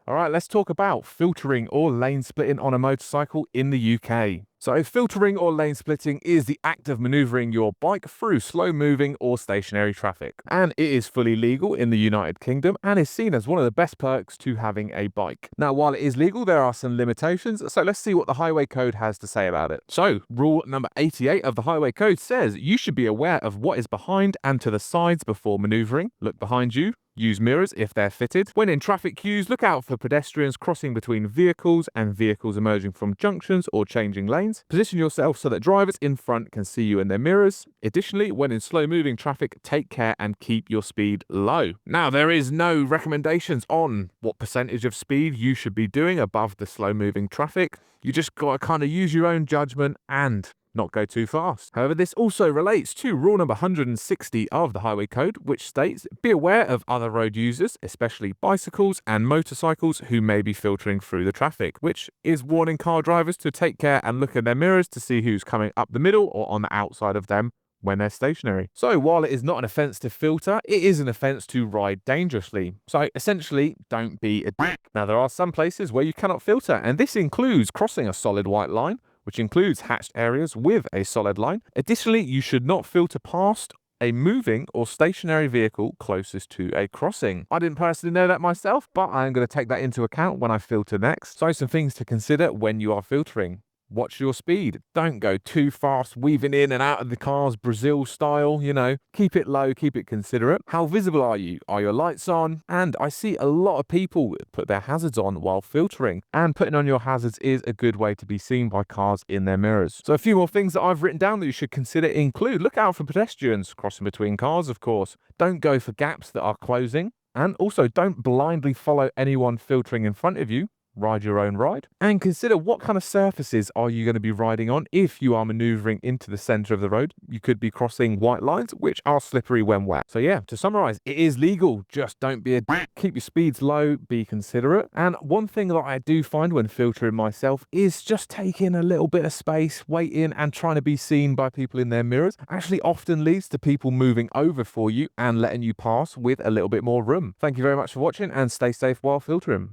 All right, let's talk about filtering or lane splitting on a motorcycle in the UK. So, filtering or lane splitting is the act of maneuvering your bike through slow moving or stationary traffic. And it is fully legal in the United Kingdom and is seen as one of the best perks to having a bike. Now, while it is legal, there are some limitations. So, let's see what the Highway Code has to say about it. So, rule number 88 of the Highway Code says you should be aware of what is behind and to the sides before maneuvering. Look behind you. Use mirrors if they're fitted. When in traffic queues, look out for pedestrians crossing between vehicles and vehicles emerging from junctions or changing lanes. Position yourself so that drivers in front can see you in their mirrors. Additionally, when in slow moving traffic, take care and keep your speed low. Now, there is no recommendations on what percentage of speed you should be doing above the slow moving traffic. You just got to kind of use your own judgment and not go too fast. However, this also relates to rule number 160 of the Highway Code, which states, be aware of other road users, especially bicycles and motorcycles who may be filtering through the traffic, which is warning car drivers to take care and look in their mirrors to see who's coming up the middle or on the outside of them when they're stationary. So while it is not an offence to filter, it is an offence to ride dangerously. So essentially, don't be a dick. Now, there are some places where you cannot filter, and this includes crossing a solid white line, which includes hatched areas with a solid line. Additionally, you should not filter past a moving or stationary vehicle closest to a crossing. I didn't personally know that myself, but I am going to take that into account when I filter next. So some things to consider when you are filtering. Watch your speed. Don't go too fast, weaving in and out of the cars, Brazil style, Keep it low, keep it considerate. How visible are you? Are your lights on? And I see a lot of people put their hazards on while filtering. And putting on your hazards is a good way to be seen by cars in their mirrors. So a few more things that I've written down that you should consider include, look out for pedestrians crossing between cars, of course. Don't go for gaps that are closing. And also don't blindly follow anyone filtering in front of you. Ride your own ride, and consider what kind of surfaces are you going to be riding on if you are maneuvering into the center of the road. You could be crossing white lines, which are slippery when wet. So yeah, to summarize, it is legal. Just don't be a dick. Keep your speeds low, be considerate. And one thing that I do find when filtering myself is just taking a little bit of space, waiting and trying to be seen by people in their mirrors actually often leads to people moving over for you and letting you pass with a little bit more room. Thank you very much for watching, and stay safe while filtering.